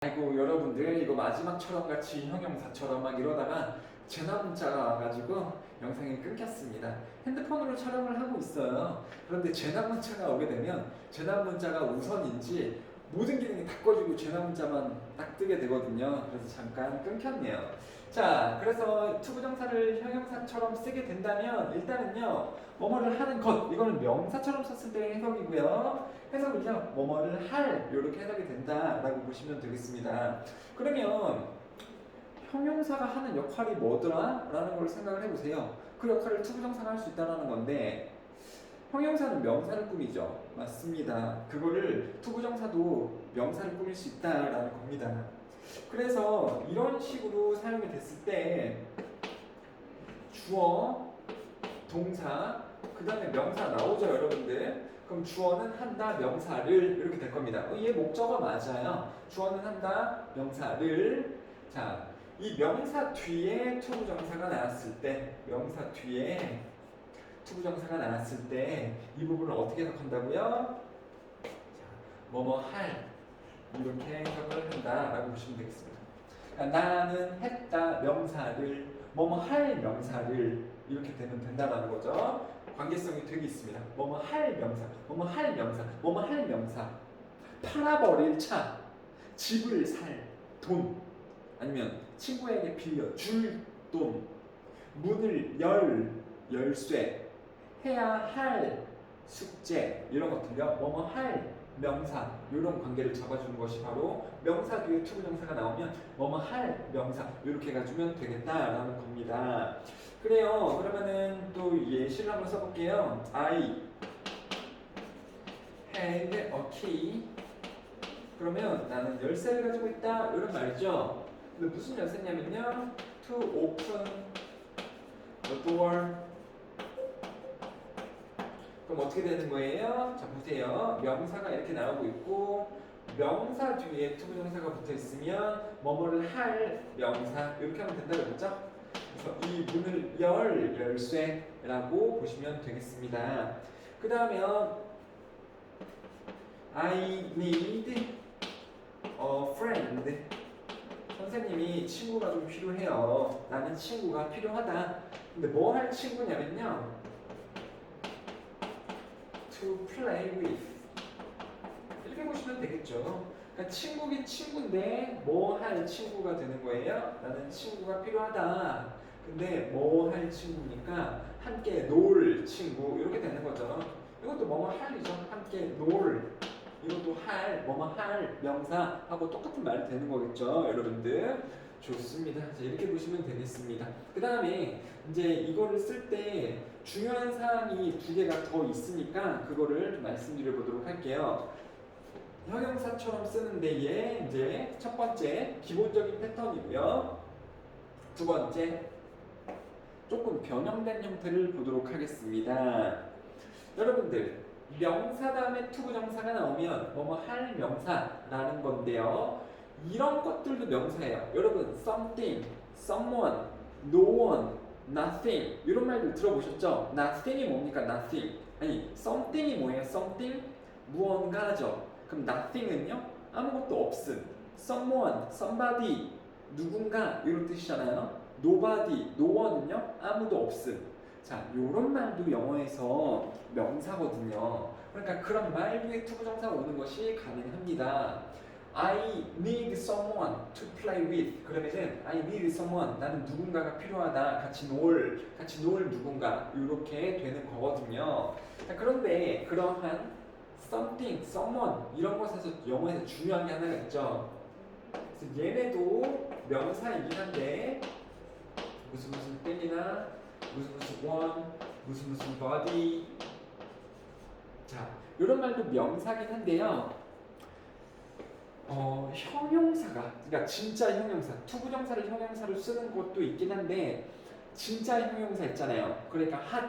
아이고 여러분들 이거 마지막처럼 같이 형용사처럼 막 이러다가 전화 문자가 와가지고 영상이 끊겼습니다. 핸드폰으로 촬영을 하고 있어요. 그런데 전화 문자가 오게 되면 전화 문자가 우선인지 모든 기능이 다 꺼지고 전화 문자만 딱 뜨게 되거든요. 그래서 잠깐 끊겼네요. 자, 그래서 투부정사를 형용사처럼 쓰게 된다면 일단은요 뭐뭐를 하는 것, 이거는 명사처럼 썼을 때의 해석이고요. 해석은요 뭐뭐를 할, 이렇게 해석이 된다라고 보시면 되겠습니다. 그러면 형용사가 하는 역할이 뭐더라? 라는 걸 생각을 해보세요. 그 역할을 투부정사가 할 수 있다는 건데 형용사는 명사를 꾸미죠. 맞습니다. 그거를 투부정사도 명사를 꾸밀 수 있다라는 겁니다. 그래서 이런 식으로 사용이 됐을 때 주어, 동사, 그 다음에 명사 나오죠, 여러분들. 그럼 주어는 한다, 명사를 이렇게 될 겁니다. 얘 목적어 맞아요. 주어는 한다, 명사를. 자, 이 명사 뒤에 투부정사가 나왔을 때, 명사 뒤에 투부정사가 나왔을 때 이 부분을 어떻게 해석한다고요? 자, 뭐뭐 할, 이렇게 해석을 한다라고 보시면 되겠습니다. 그러니까 나는 했다 명사를, 뭐뭐 할 명사를 이렇게 되면 된다라는 거죠. 관계성이 되게 있습니다. 뭐뭐 할 명사, 뭐뭐 할 명사, 뭐뭐 할 명사. 팔아버릴 차, 집을 살 돈, 아니면 친구에게 빌려 줄 돈, 문을 열 열쇠, 해야 할 숙제, 이런 것들요. 뭐뭐 할 명사, 이런 관계를 잡아주는 것이 바로 명사 뒤에 투부정사가 나오면 뭐뭐 할 명사 이렇게 해가주면 되겠다라는 겁니다. 그래요. 그러면은 또 예시를 한번 써볼게요. I had a key. 그러면 나는 열쇠를 가지고 있다, 이런 말이죠. 근데 무슨 열쇠냐면요, to open the door. 그럼 어떻게 되는 거예요? 자, 보세요. 명사가 이렇게 나오고 있고 명사 뒤에 투부정사가 붙어 있으면 뭐뭐를 할 명사, 이렇게 하면 된다고 그랬죠? 그래서 이 문을 열쇠라고 보시면 되겠습니다. 그 다음에 I need a friend. 선생님이 친구가 좀 필요해요. 나는 친구가 필요하다. 근데 뭐 할 친구냐면요, to play with, 이렇게 보시면 되겠죠. 그러니까 친구긴 친구인데 뭐 할 친구가 되는 거예요. 나는 친구가 필요하다. 근데 뭐 할 친구니까 함께 놀 친구, 이렇게 되는 거죠. 이것도 뭐뭐 할이죠. 함께 놀, 이것도 할, 뭐뭐 할 명사하고 똑같은 말이 되는 거겠죠, 여러분들. 좋습니다. 자, 이렇게 보시면 되겠습니다. 그 다음에 이제 이거를 쓸 때 중요한 사항이 두 개가 더 있으니까 그거를 좀 말씀드려 보도록 할게요. 형용사처럼 쓰는 데에 이제 첫 번째 기본적인 패턴이고요. 두 번째 조금 변형된 형태를 보도록 하겠습니다. 여러분들, 명사 다음에 투부정사가 나오면 뭐뭐 할 명사라는 건데요. 이런 것들도 명사예요. 여러분, something, someone, no one, nothing, 이런 말들 들어보셨죠? nothing이 뭡니까? nothing. 아니, something이 뭐예요? something, 무언가죠. 그럼 nothing은요? 아무것도 없음. someone, somebody, 누군가, 이런 뜻이잖아요. nobody, no one은요? 아무도 없음. 자, 요런 말도 영어에서 명사거든요. 그러니까 그런 말 뒤에 투부정사가 오는 것이 가능합니다. I need someone to play with. 그러면은 I need someone, 나는 누군가가 필요하다, 같이 놀 누군가, 이렇게 되는 거거든요. 자, 그런데 그러한 something, someone 이런 것에서 영어에서 중요한 게 하나가 있죠. 그래서 얘네도 명사이긴 한데 무슨 땡이나 무슨 one, 무슨 body. 자, 이런 말도 명사긴 한데요. 형용사가, 그러니까 진짜 형용사, 투부정사를 형용사로 쓰는 것도 있긴 한데 진짜 형용사 있잖아요. 그러니까 hot,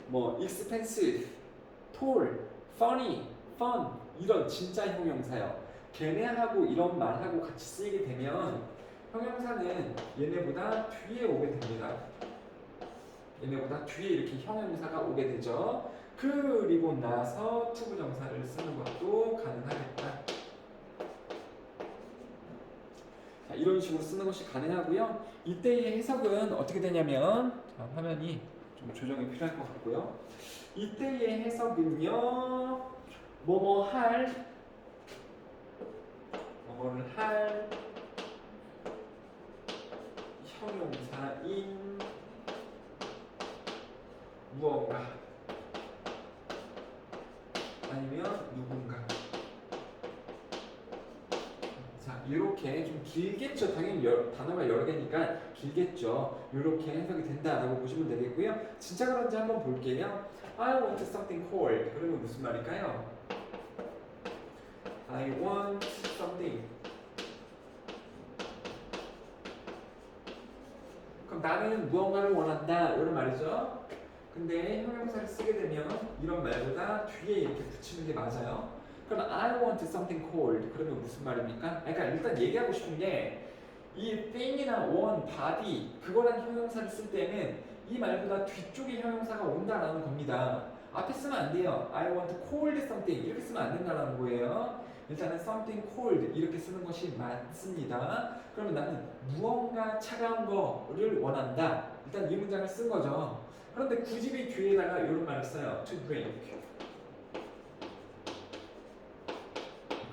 뭐 expensive, tall, funny, fun, 이런 진짜 형용사요. 걔네하고 이런 말하고 같이 쓰이게 되면 형용사는 얘네보다 뒤에 오게 됩니다. 얘네보다 뒤에 이렇게 형용사가 오게 되죠. 그리고 나서 투부정사를 쓰는 것도 가능하겠다. 이런 식으로 쓰는 것이 가능하고요. 이때의 해석은 어떻게 되냐면 화면이 좀 조정이 필요할 것 같고요. 이때의 해석은요. 뭐뭐 할 뭐뭐를 할 형용사인 무언가 아니면 누군가. 자, 이렇게 좀 길겠죠. 당연히 단어가 여러 개니까 길겠죠. 이렇게 해석이 된다라고 보시면 되겠고요. 진짜 그런지 한번 볼게요. I want something cold. 그러면 무슨 말일까요? I want something. 그럼 나는 무언가를 원한다. 이런 말이죠. 근데 형용사를 쓰게 되면 이런 말보다 뒤에 이렇게 붙이는 게 맞아요. 그럼 I want something cold. 그러면 무슨 말입니까? 그러니까 일단 얘기하고 싶은 게 이 thing이나 want, body 그거란 형용사를 쓸 때는 이 말보다 뒤쪽에 형용사가 온다라는 겁니다. 앞에 쓰면 안 돼요. I want cold something 이렇게 쓰면 안 된다는 거예요. 일단은 something cold 이렇게 쓰는 것이 맞습니다. 그러면 나는 무언가 차가운 거를 원한다. 일단 이 문장을 쓴 거죠. 그런데 굳이 그 뒤에다가 이런 말을 써요. To drink.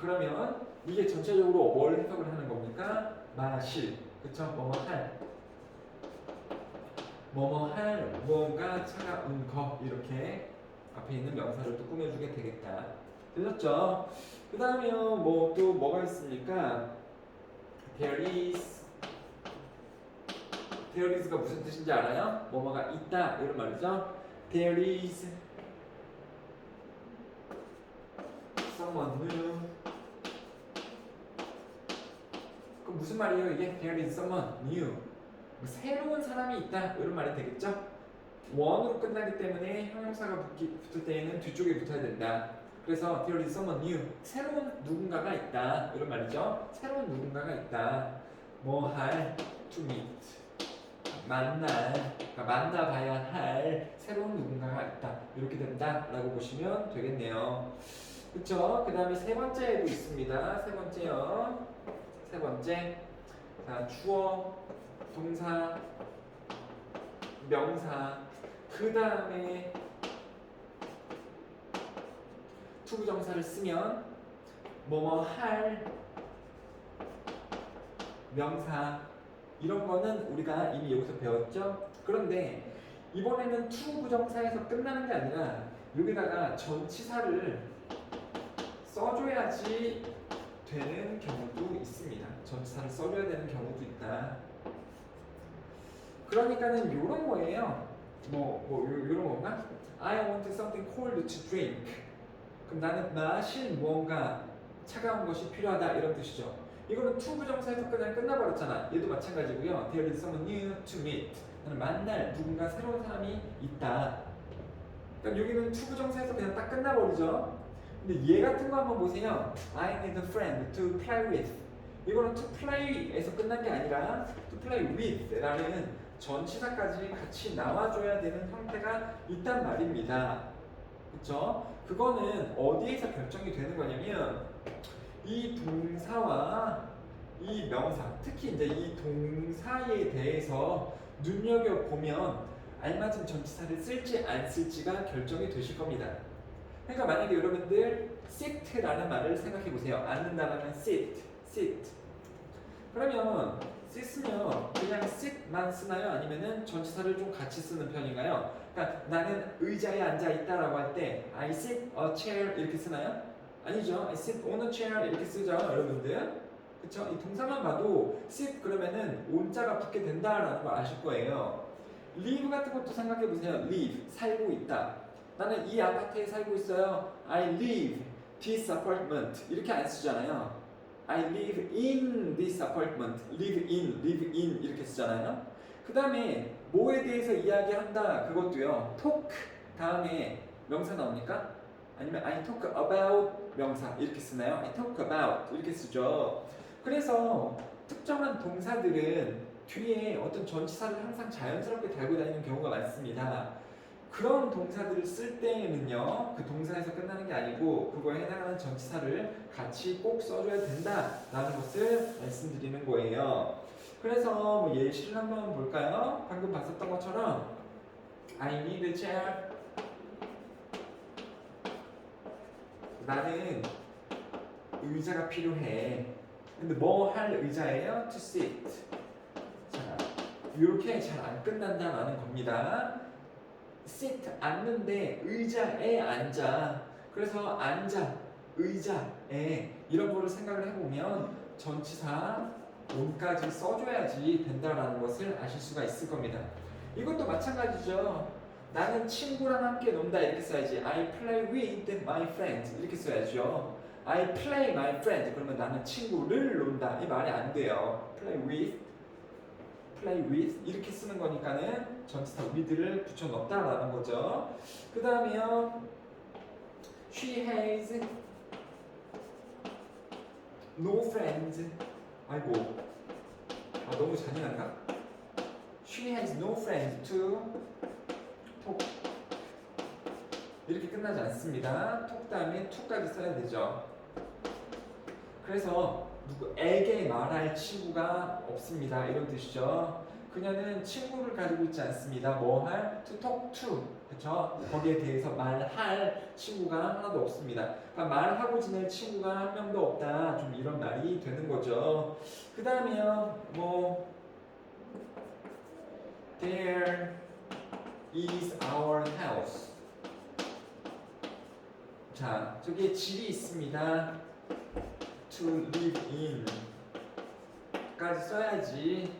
그러면 이게 전체적으로 뭘 해석을 하는 겁니까? 마실. 그쵸? 뭐뭐 할. 뭐뭐 할 무언가 차가운 거 이렇게 앞에 있는 명사를 또 꾸며주게 되겠다. 들렸죠? 그 다음에요. 뭐 또 뭐가 있습니까? There is가 무슨 뜻인지 알아요? 뭐뭐가 있다 이런 말이죠. There is someone new. 그럼 무슨 말이에요? 이게 There is someone new. 새로운 사람이 있다 이런 말이 되겠죠? 원으로 끝나기 때문에 형용사가 붙을 때에는 뒤쪽에 붙어야 된다. 그래서 there is someone new. 새로운 누군가가 있다 이런 말이죠. 새로운 누군가가 있다. 뭐 할 to meet. 그러니까 만나봐야 할 새로운 누군가가 있다. 이렇게 된다라고 보시면 되겠네요. 그쵸? 그 다음에 세 번째도 있습니다. 세 번째요. 세 번째. 자, 주어, 동사, 명사. 그 다음에 투부정사를 쓰면 뭐뭐 할 명사 이런 거는 우리가 이미 여기서 배웠죠? 그런데 이번에는 투부정사에서 끝나는 게 아니라 여기다가 전치사를 써줘야지 되는 경우도 있습니다. 전치사를 써줘야 되는 경우도 있다. 그러니까는 요런 거예요. 요런 건가? I want something cold to drink. 그럼 나는 마실 무언가 차가운 것이 필요하다 이런 뜻이죠. 이거는 to 부정사에서 그냥 끝나버렸잖아. 얘도 마찬가지고요. There is someone new to meet. 나는 만날 누군가 새로운 사람이 있다. 그럼 여기는 to 부정사에서 그냥 딱 끝나버리죠. 근데 얘 같은 거 한번 보세요. I need a friend to play with. 이거는 to play에서 끝난 게 아니라 to play with 라는 전치사까지 같이 나와줘야 되는 형태가 있단 말입니다. 그쵸? 그거는 어디에서 결정이 되는 거냐면 이 동사와 이 명사, 특히 이제 이 동사에 대해서 눈여겨보면 알맞은 전치사를 쓸지 안 쓸지가 결정이 되실 겁니다. 그러니까 만약에 여러분들 sit라는 말을 생각해 보세요. 앉는다라는 sit. 그러면 sit으면 그냥 sit만 쓰나요? 아니면은 전치사를 좀 같이 쓰는 편인가요? 그러니까 나는 의자에 앉아 있다라고 할 때 I sit a chair 이렇게 쓰나요? 아니죠. I sit on a chair 이렇게 쓰죠, 여러분들. 그쵸? 이 동사만 봐도 sit 그러면은 온자가 붙게 된다라는 걸 아실 거예요. live 같은 것도 생각해 보세요. live 살고 있다. 나는 이 아파트에 살고 있어요. I live this apartment 이렇게 안 쓰잖아요. I live in this apartment. live in 이렇게 쓰잖아요. 그 다음에 뭐에 대해서 이야기한다 그것도요. talk 다음에 명사 나옵니까? 아니면 I talk about 명사 이렇게 쓰나요? I talk about 이렇게 쓰죠. 그래서 특정한 동사들은 뒤에 어떤 전치사를 항상 자연스럽게 달고 다니는 경우가 많습니다. 그런 동사들을 쓸 때에는요, 그 동사에서 끝나는 게 아니고 그거에 해당하는 전치사를 같이 꼭 써줘야 된다라는 것을 말씀드리는 거예요. 그래서 뭐 예시를 한번 볼까요? 방금 봤었던 것처럼 I need a chair. 나는 의자가 필요해. 근데 뭐 할 의자예요? To sit. 자, 이렇게 잘 안 끝난다라는 겁니다. sit 앉는데 의자에 앉아. 그래서 앉아, 의자에 이런 거를 생각을 해보면 전치사 on까지 써줘야지 된다라는 것을 아실 수가 있을 겁니다. 이것도 마찬가지죠. 나는 친구랑 함께 논다 이렇게 써야지. I play with my friends 이렇게 써야죠. I play my friend 그러면 나는 친구를 논다 이 말이 안 돼요. play with 이렇게 쓰는 거니까는 전치사 with를 붙여 넣었다라는 거죠. 그 다음에요. She has no friends. 아이고, 너무 잔인한가? She has no friends to talk. 이렇게 끝나지 않습니다. talk 다음에 to까지 써야 되죠. 그래서 누구에게 말할 친구가 없습니다. 이런 뜻이죠. 그녀는 친구를 가지고 있지 않습니다. 뭐 할? to talk to. 그렇죠? 거기에 대해서 말할 친구가 하나도 없습니다. 그러니까 말하고 지낼 친구가 한 명도 없다. 좀 이런 말이 되는 거죠. 그 다음에요. 뭐 There is our house. 자, 저기에 집이 있습니다. To live in 까지 써야지.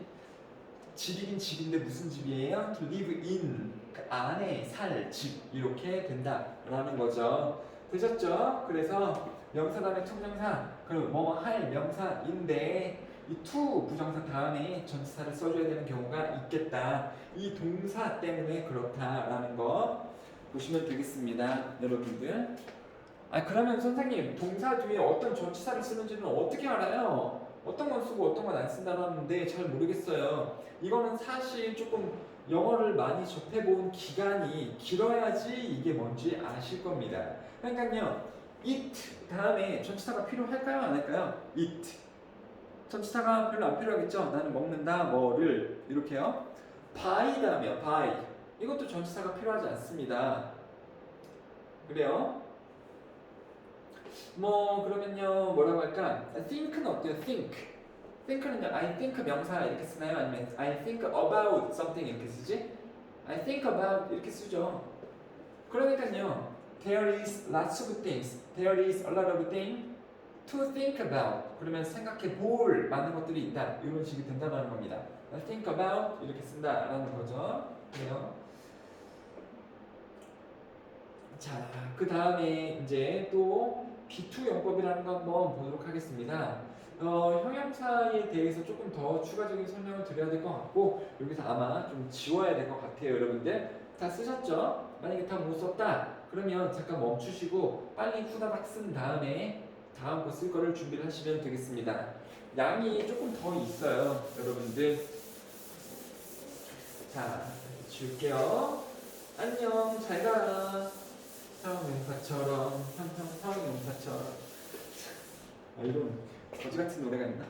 집이긴 집인데 무슨 집이에요? To live in 그 안에 살 집 이렇게 된다라는 거죠. 되셨죠? 그래서 명사 다음에 투부정사 그리고 뭐 할 명사인데 이 to 부정사 다음에 전치사를 써줘야 되는 경우가 있겠다. 이 동사 때문에 그렇다라는 거 보시면 되겠습니다, 여러분들. 그러면 선생님 동사 뒤에 어떤 전치사를 쓰는지는 어떻게 알아요? 어떤 건 쓰고 어떤 건 안 쓴다는데 잘 모르겠어요. 이거는 사실 조금 영어를 많이 접해본 기간이 길어야지 이게 뭔지 아실 겁니다. 그러니까요, it 다음에 전치사가 필요할까요? 안 할까요? it 전치사가 별로 안 필요하겠죠? 나는 먹는다, 뭐를 이렇게요. by 다음에요, by 이것도 전치사가 필요하지 않습니다. 그래요? 뭐 그러면요 뭐라고 할까? think는 어때요? think는요 I think 명사 이렇게 쓰나요? 아니면 I think about something 이렇게 쓰지? I think about 이렇게 쓰죠. 그러니까요 there is lots of things, there is a lot of things to think about. 그러면 생각해 볼 많은 것들이 있다 이런 식이 된다는 겁니다. I think about 이렇게 쓴다라는 거죠. 그래요. 자, 그 다음에 이제 또 B2 용법이라는 거 한번 보도록 하겠습니다. 형용사에 대해서 조금 더 추가적인 설명을 드려야 될 것 같고 여기서 아마 좀 지워야 될 것 같아요. 여러분들 다 쓰셨죠? 만약에 다 못 썼다 그러면 잠깐 멈추시고 빨리 후다닥 쓴 다음에 다음 거 쓸 거를 준비를 하시면 되겠습니다. 양이 조금 더 있어요, 여러분들. 자, 지울게요. 안녕, 잘 가라. 사랑용사처럼 사랑용사처럼. 이런 거지 같은 노래가 있나?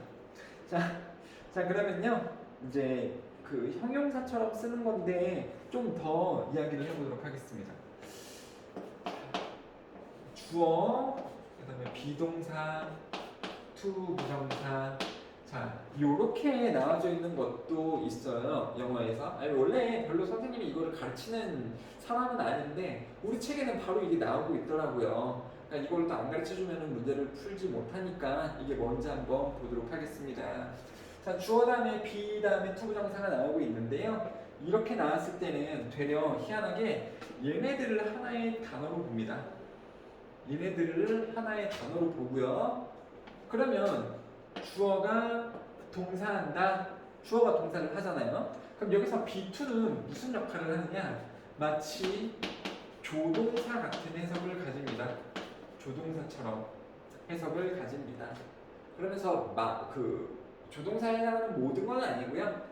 자 그러면요 이제 그 형용사처럼 쓰는 건데 좀 더 이야기를 해보도록 하겠습니다. 주어, 그다음에 비동사, to 부정사. 자, 요렇게 나와져 있는 것도 있어요, 영어에서. 원래 별로 선생님이 이거를 가르치는 사람은 아닌데 우리 책에는 바로 이게 나오고 있더라고요. 그러니까 이걸 또 안 가르쳐주면 문제를 풀지 못하니까 이게 뭔지 한번 보도록 하겠습니다. 자, 주어 다음에 be 다음에 to 부정사가 나오고 있는데요. 이렇게 나왔을 때는 되려 희한하게 얘네들을 하나의 단어로 봅니다. 얘네들을 하나의 단어로 보고요. 그러면 주어가 동사한다. 주어가 동사를 하잖아요. 그럼 여기서 be2는 무슨 역할을 하느냐? 마치 조동사 같은 해석을 가집니다. 조동사처럼 해석을 가집니다. 그러면서 그 조동사에 해당하는 모든 건 아니고요.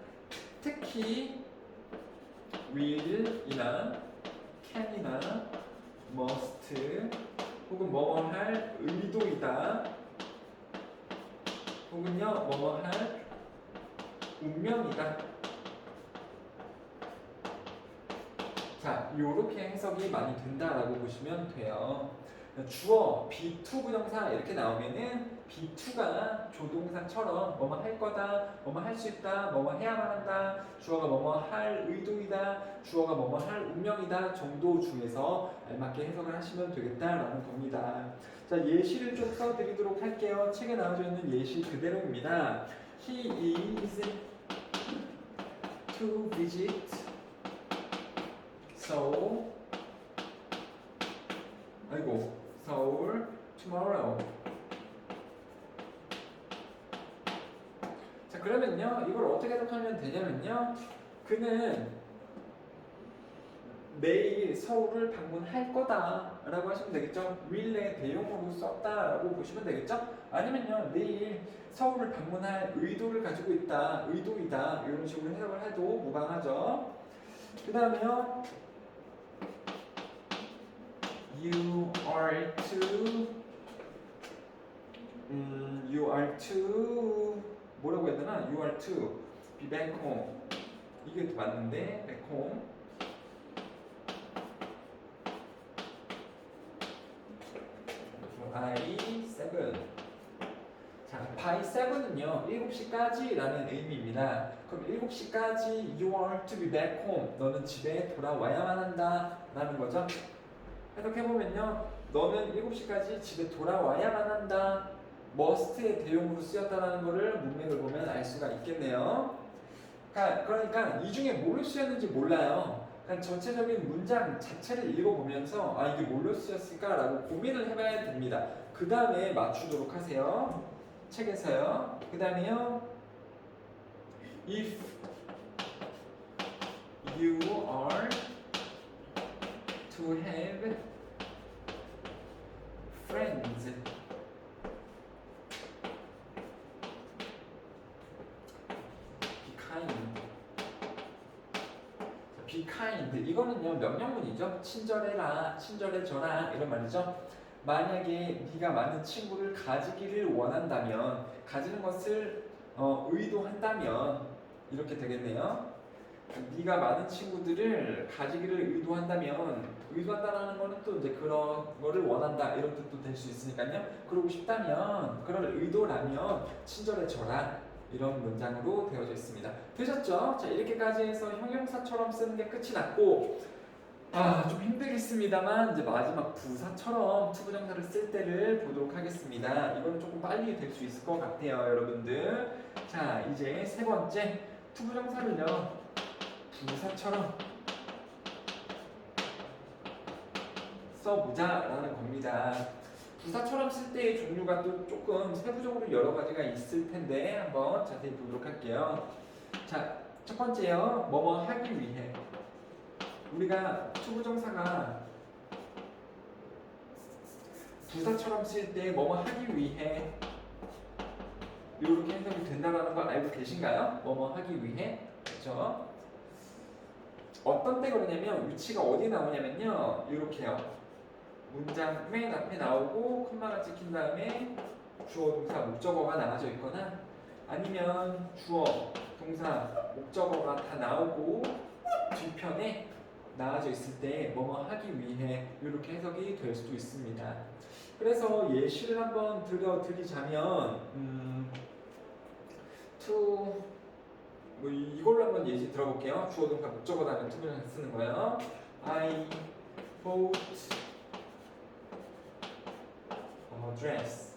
특히 will이나 can이나 must 혹은 뭐뭐 할 의도이다 혹은요 뭐뭐 할 운명이다. 자, 요렇게 해석이 많이 된다라고 보시면 돼요. 주어 be2 부정사 이렇게 나오면은 be2가 조동사처럼 뭐뭐 할 거다, 뭐뭐 할 수 있다, 뭐뭐 해야만 한다, 주어가 뭐뭐 할 의도이다, 주어가 뭐뭐 할 운명이다 정도 중에서 알맞게 해석을 하시면 되겠다라는 겁니다. 자, 예시를 좀 써드리도록 할게요. 책에 나와져 있는 예시 그대로입니다. He is to visit 서울 서울 tomorrow. 자, 그러면요 이걸 어떻게 해석하면 되냐면요 그는 내일 서울을 방문할 거다 라고 하시면 되겠죠. will의 대용어로 썼다라고 보시면 되겠죠. 아니면요 내일 서울을 방문할 의도를 가지고 있다, 의도이다 이런 식으로 해석을 해도 무방하죠. 그 다음에요 you are to 뭐라고 해야 되나? You are to be back home. 이게 맞는데 back home. by 7. 자, by 7은요 7시까지라는 의미입니다. 그럼 7시까지 you are to be back home. 너는 집에 돌아와야만 한다 라는 거죠. 해석해보면요 너는 7시까지 집에 돌아와야만 한다 must의 대용으로 쓰였다는 것을 문맥을 보면 알 수가 있겠네요. 그러니까 이 중에 뭘로 쓰였는지 몰라요. 그러니까 전체적인 문장 자체를 읽어보면서 아 이게 뭘로 쓰였을까 라고 고민을 해봐야 됩니다. 그 다음에 맞추도록 하세요. 책에서요. 그 다음에요 if you are to have friends. be kind. 이거는요 명령문이죠. 친절해라, 친절해져라 이런 말이죠. 만약에 네가 많은 친구를 가지기를 원한다면, 가지는 것을 의도한다면 이렇게 되겠네요. 네가 많은 친구들을 가지기를 의도한다는 거는 또 이제 그런 거를 원한다 이런 뜻도 될 수 있으니까요. 그러고 싶다면, 그럴 의도라면 친절해져라 이런 문장으로 되어져 있습니다. 되셨죠? 자, 이렇게까지 해서 형용사처럼 쓰는 게 끝이 났고 좀 힘들겠습니다만 이제 마지막 부사처럼 투부정사를 쓸 때를 보도록 하겠습니다. 이거는 조금 빨리 될 수 있을 것 같아요, 여러분들. 자, 이제 세 번째 투부정사를요 부사처럼 써보자라는 겁니다. 부사처럼 쓸 때의 종류가 또 조금 세부적으로 여러 가지가 있을 텐데 한번 자세히 보도록 할게요. 자, 첫 번째요. 뭐뭐 하기 위해. 우리가 투부정사가 부사처럼 쓸 때 뭐뭐 하기 위해 이렇게 해석이 된다는 걸 알고 계신가요? 뭐뭐 하기 위해. 그렇죠? 어떤 때 그러냐면 위치가 어디 나오냐면요. 이렇게요. 문장 맨 앞에 나오고 콤마가 찍힌 다음에 주어, 동사, 목적어가 나와져 있거나 아니면 주어, 동사, 목적어가 다 나오고 뒤편에 나와져 있을 때 뭐뭐 하기 위해 이렇게 해석이 될 수도 있습니다. 그래서 예시를 한번 드리자면 뭐 이걸로 한번 예시 들어볼게요. 주어, 동사, 목적어 다음에 투부정사 쓰는 거예요. I bought a dress.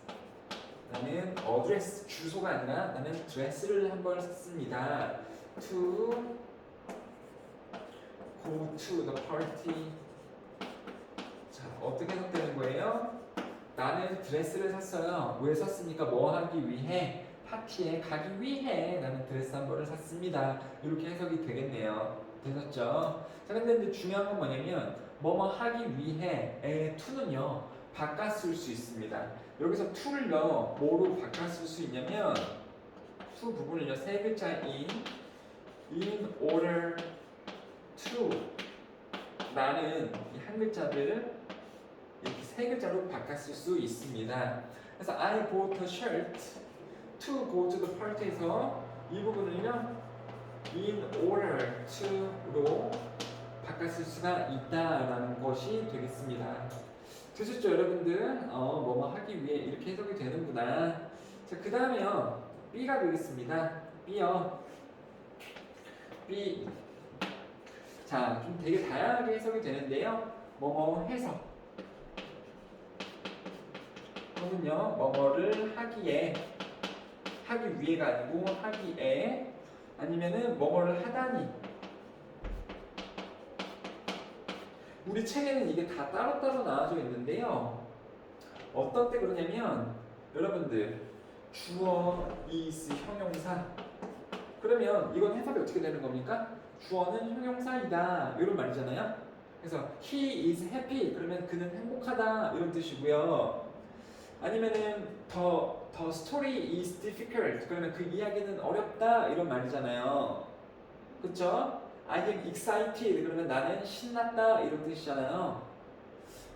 나는 address 주소가 아니라 나는 드레스를 한번 썼습니다. To go to the party. 자, 어떻게 해석되는 거예요? 나는 드레스를 샀어요. 왜 샀습니까? 뭐 하기 위해? 파티에 가기 위해 나는 드레스 한 벌을 샀습니다. 이렇게 해석이 되겠네요. 되셨죠? 자, 근데 이제 중요한 건 뭐냐면 뭐뭐 하기 위해의 to는요 바꿔 쓸 수 있습니다. 여기서 to를요 뭐로 바꿔 쓸 수 있냐면 to 부분을요 세 글자 in order to 나는 이 한 글자를 이렇게 세 글자로 바꿨을 수 있습니다. 그래서 I bought a shirt to go to the party에서 이 부분을요 in order to로 바꿨을 수가 있다라는 것이 되겠습니다. 되셨죠 여러분들? 뭐뭐 하기 위해 이렇게 해석이 되는구나. 자, 그 다음에요 B가 되겠습니다. B요. B. 자, 좀 되게 다양하게 해석이 되는데요. 뭐뭐 해서 또는요 뭐뭐를 하기에, 하기 위해가 아니고 하기에, 아니면은 뭐뭐를 하다니. 우리 책에는 이게 다 따로따로 나와져 있는데요. 어떤 때 그러냐면 여러분들 주어, is, 형용사 그러면 이건 해석이 어떻게 되는 겁니까? 주어는 형용사이다 이런 말이잖아요. 그래서 he is happy 그러면 그는 행복하다 이런 뜻이고요. 아니면은 the story is difficult 그러면 그 이야기는 어렵다 이런 말이잖아요. 그쵸? I am excited 그러면 나는 신났다 이런 뜻이잖아요.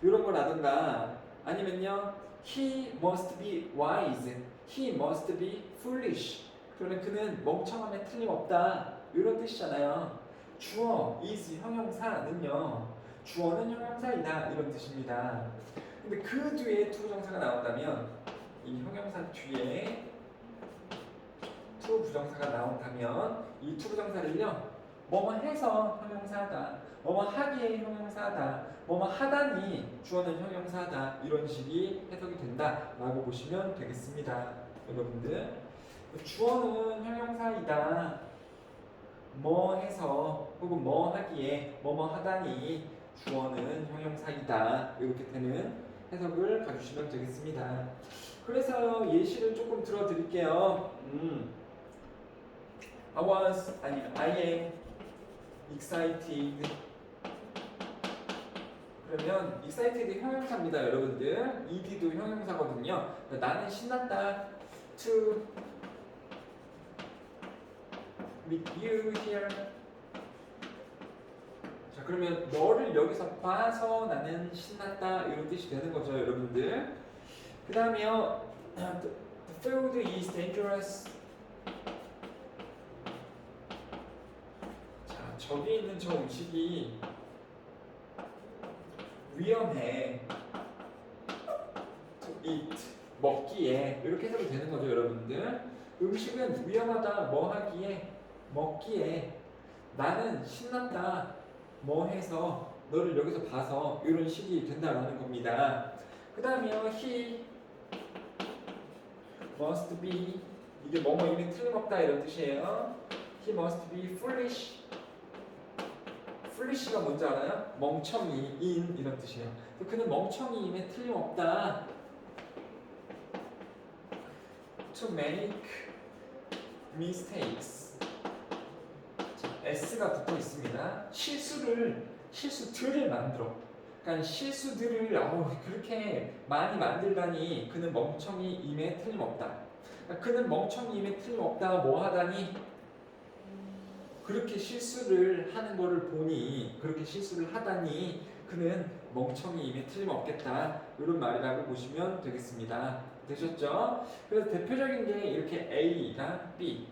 이런 거라든가 아니면요 he must be wise, he must be foolish 그러면 그는 멍청함에 틀림없다 이런 뜻이잖아요. 주어 is 형용사는요 주어는 형용사이다 이런 뜻입니다. 근데 그 뒤에 투부정사가 나온다면 이 형용사 뒤에 투부정사가 나온다면 이 투부정사를요 뭐뭐 해서 형용사다, 뭐뭐 하기에 형용사다, 뭐뭐 하다니 주어는 형용사다 이런 식이 해석이 된다라고 보시면 되겠습니다. 여러분들 주어는 형용사이다, 뭐 해서 혹은 뭐 하기에 뭐뭐 하다니 주어는 형용사이다 이렇게 되는 해석을 가주시면 되겠습니다. 그래서 예시를 조금 들어드릴게요. I was 아니면 I am excited 그러면 excited 형용사입니다 여러분들. ed도 형용사거든요. 나는 신났다 to meet you here. 자 그러면 너를 여기서 봐서 나는 신났다 이런 뜻이 되는 거죠 여러분들. 그 다음에요 the food is dangerous. 저기 있는 저 음식이 위험해 to eat 먹기에 이렇게 해석이 되는 거죠 여러분들. 음식은 위험하다 뭐 하기에 먹기에 나는 신난다 뭐 해서 너를 여기서 봐서 이런 식이 된다라는 겁니다. 그 다음에요 he must be 이게 뭐뭐이면 틀림없다 이런 뜻이에요. he must be foolish. foolish가 뭔지 알아요? 멍청이인 이런 뜻이에요. 그는 멍청이임에 틀림없다. to make mistakes. 자, s가 붙어 있습니다. 실수들을 만들어. 그러니까 실수들을 그렇게 많이 만들다니 그는 멍청이임에 틀림없다. 그러니까 그는 멍청이임에 틀림없다. 뭐 하다니? 그렇게 실수를 하는 거를 보니 그렇게 실수를 하다니 그는 멍청이임에 틀림없겠다 이런 말이라고 보시면 되겠습니다. 되셨죠? 그래서 대표적인 게 이렇게 A가 B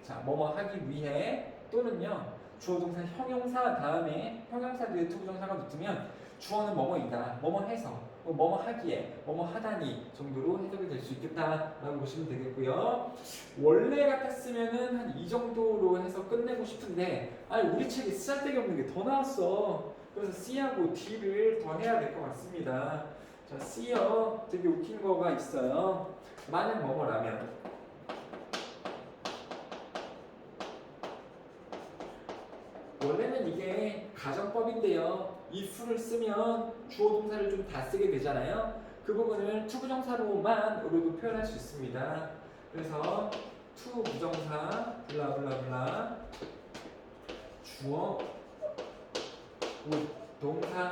자 뭐뭐 하기 위해 또는요 주어 동사 형용사 다음에 형용사 뒤에 투부정사가 붙으면 주어는 뭐뭐이다 뭐뭐 해서 뭐뭐 하기에 뭐뭐 하다니 정도로 해석이 될 수 있겠다라고 보시면 되겠고요. 원래 같았으면은 한 이 정도로 해서 끝내고 싶은데 우리 책에 쓰잘데기 없는 게 더 나왔어. 그래서 C하고 D를 더 해야 될 것 같습니다. 자 C요 되게 웃긴 거가 있어요. 만약 뭐뭐라면 원래는 이게 가정법인데요. if를 쓰면 주어 동사를 좀 다 쓰게 되잖아요. 그 부분을 투부정사로만으로도 표현할 수 있습니다. 그래서 투부정사 블라블라블라 주어 동사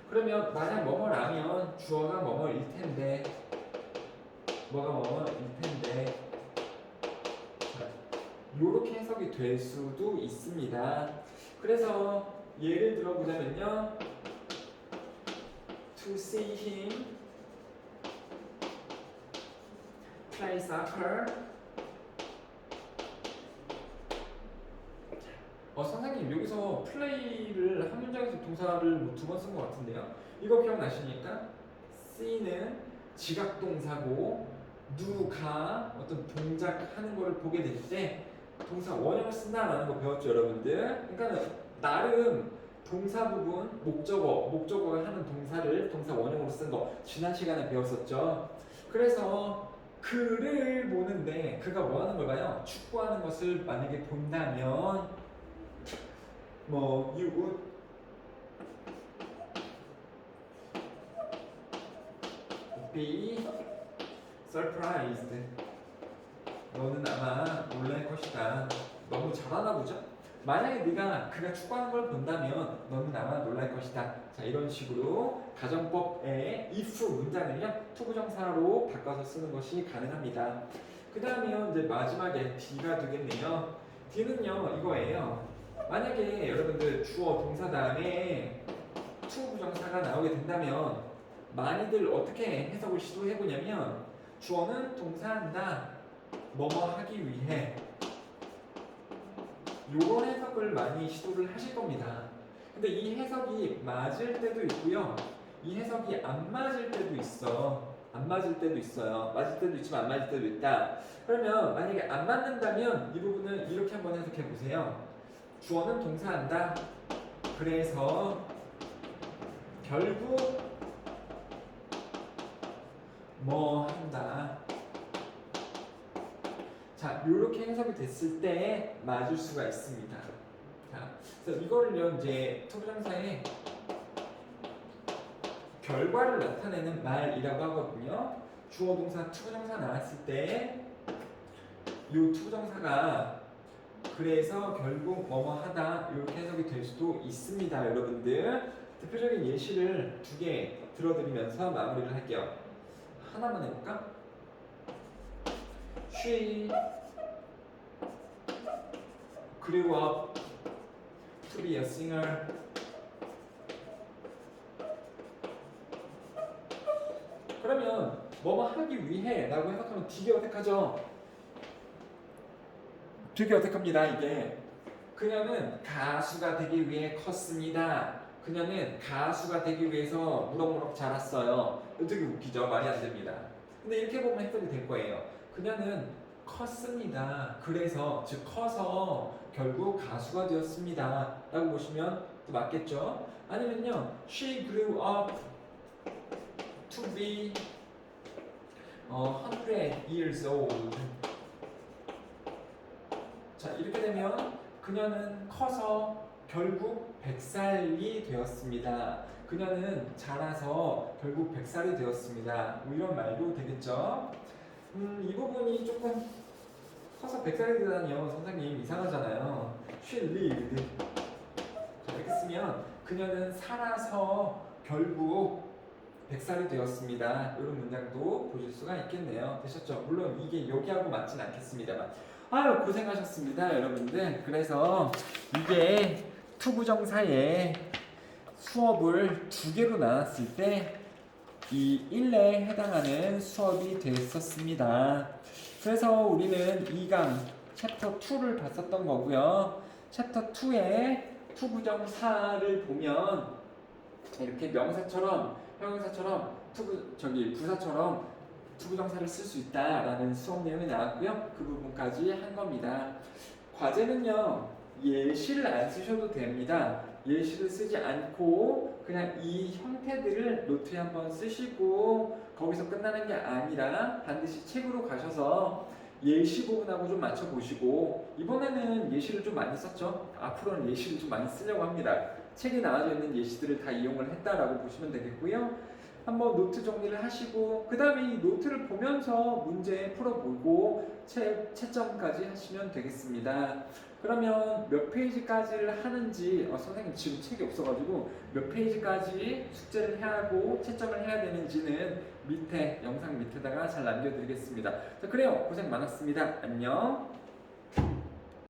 그러면 만약 뭐뭐라면 주어가 뭐뭐일 텐데 뭐가 뭐뭐일 텐데 요렇게 해석이 될 수도 있습니다. 그래서 예를 들어 보자면요. To see him play soccer. 선생님 여기서 플레이를 한 문장에서 동사를 뭐 두 번 쓴 것 같은데요. 이거 기억나십니까? see는 지각동사고 누가 어떤 동작하는 거를 보게 될 때 동사 원형을 쓴다라는 거 배웠죠, 여러분들. 그러니까 나름 동사 부분 목적어가 하는 동사를 동사 원형으로 쓴 거 지난 시간에 배웠었죠. 그래서 그를 보는데 그가 뭐 하는 걸까요? 축구하는 것을 만약에 본다면 뭐 you would be surprised. 너는 아마 놀랄 것이다. 너무 잘하나 보죠? 만약에 그가 축구하는 걸 본다면 너는 아마 놀랄 것이다. 자, 이런 식으로 가정법의 if 문장을요 투부정사로 바꿔서 쓰는 것이 가능합니다. 그 다음에 이제 마지막에 D가 되겠네요. D는요 이거예요. 만약에 여러분들 주어 동사 다음에 투부정사가 나오게 된다면 많이들 어떻게 해석을 시도해 보냐면 주어는 동사한다 뭐뭐 하기 위해 요런 해석을 많이 시도를 하실 겁니다. 근데 이 해석이 맞을 때도 있고요. 이 해석이 안 맞을 때도 있어. 안 맞을 때도 있어요. 맞을 때도 있지만 안 맞을 때도 있다. 그러면 만약에 안 맞는다면 이 부분은 이렇게 한번 해석해 보세요. 주어는 동사한다. 그래서 결국 뭐 한다. 자, 이렇게 해석이 됐을 때 맞을 수가 있습니다. 자, 그래서 이거를요 이제 투부정사의 결과를 나타내는 말이라고 하거든요. 주어 동사 투부정사 나왔을 때 이 투부정사가 그래서 결국 뭐뭐 하다 이렇게 해석이 될 수도 있습니다, 여러분들. 대표적인 예시를 두 개 들어드리면서 마무리를 할게요. 하나만 해볼까? She grew up to be a singer. 그러면 뭐뭐 하기 위해 라고 해석하면 되게 어색하죠? 되게 어색합니다, 이게. 그녀는 가수가 되기 위해 컸습니다. 그녀는 가수가 되기 위해서 무럭무럭 자랐어요. 되게 웃기죠? 말이 안 됩니다. 근데 이렇게 보면 해석이 될 거예요. 그녀는 컸습니다. 그래서 즉 커서 결국 가수가 되었습니다. 라고 보시면 또 맞겠죠? 아니면요. She grew up to be 100 years old. 자, 이렇게 되면 그녀는 커서 결국 100살이 되었습니다. 그녀는 자라서 결국 100살이 되었습니다. 뭐 이런 말도 되겠죠? 이 부분이 조금 커서 100살이 되다니요. 선생님 이상하잖아요. She lived. 자, 이렇게 쓰면 그녀는 살아서 결국 100살이 되었습니다. 이런 문장도 보실 수가 있겠네요. 되셨죠? 물론 이게 여기하고 맞진 않겠습니다만. 아유 고생하셨습니다, 여러분들. 그래서 이게 투부정사의 수업을 두 개로 나눴을 때 이 1에 해당하는 수업이 됐었습니다. 그래서 우리는 2강 챕터 2를 봤었던 거고요. 챕터 2의 투부정사를 보면 이렇게 명사처럼 형용사처럼 부사처럼 투부정사를 쓸 수 있다라는 수업 내용이 나왔고요. 그 부분까지 한 겁니다. 과제는요. 예시를 안 쓰셔도 됩니다. 예시를 쓰지 않고 그냥 이 형태들을 노트에 한번 쓰시고 거기서 끝나는 게 아니라 반드시 책으로 가셔서 예시 부분하고 좀 맞춰보시고 이번에는 예시를 좀 많이 썼죠. 앞으로는 예시를 좀 많이 쓰려고 합니다. 책에 나와져 있는 예시들을 다 이용을 했다라고 보시면 되겠고요. 한번 노트 정리를 하시고 그 다음에 이 노트를 보면서 문제 풀어보고 채점까지 하시면 되겠습니다. 그러면 몇 페이지까지를 하는지 선생님 지금 책이 없어가지고 몇 페이지까지 숙제를 해야 하고 채점을 해야 되는지는 밑에 영상 밑에다가 잘 남겨드리겠습니다. 자, 그래요. 고생 많았습니다. 안녕.